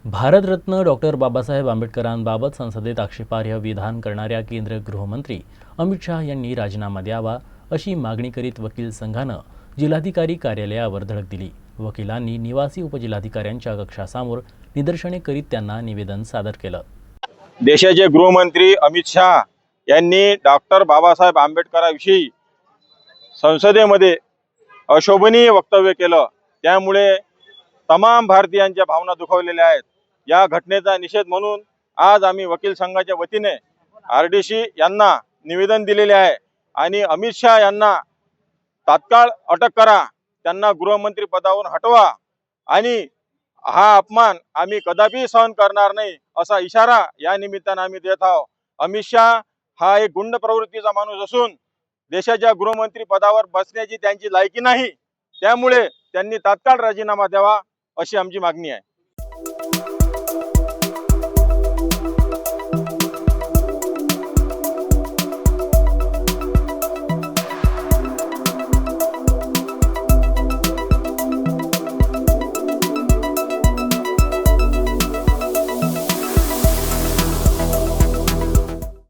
Bharat Ratna doctor Babasaheb आंबेडकरांबाबत संसदेत आक्षेपार्ह विधान करणाऱ्या केंद्रीय गृहमंत्री अमित शहा यांनी राजीनामा द्यावा अशी मागणी करीत वकील संघानं जिल्हाधिकारी कार्यालयावर धडक दिली। वकिलांनी निवासी उपजिल्हाधिकाऱ्यांच्या कक्षासमोर निदर्शने करीत त्यांना निवेदन सादर केलं। देशाचे गृहमंत्री अमित शहा यांनी डॉक्टर बाबासाहेब आंबेडकरांविषयी संसदेमध्ये अशोभनीय वक्तव्य केलं। त्यामुळे तमाम भारतीयांच्या भावना दुखावलेल्या आहेत। या घटनेचा निषेध म्हणून आज आम्ही वकील संघाच्या वतीने आरडीसी यांना निवेदन दिलेले आहे आणि अमित शहा यांना तात्काळ अटक करा, त्यांना गृहमंत्री पदावरून हटवा आणि हा अपमान आम्ही कदापि सहन करणार नाही असा इशारा या निमित्ताने आम्ही देत आहोत। अमित शहा हा एक गुंड प्रवृत्तीचा माणूस असून देशाच्या गृहमंत्री पदावर बसण्याची त्यांची लायकी नाही। त्यामुळे त्यांनी तात्काळ राजीनामा द्यावा अशी आमची मागणी आहे।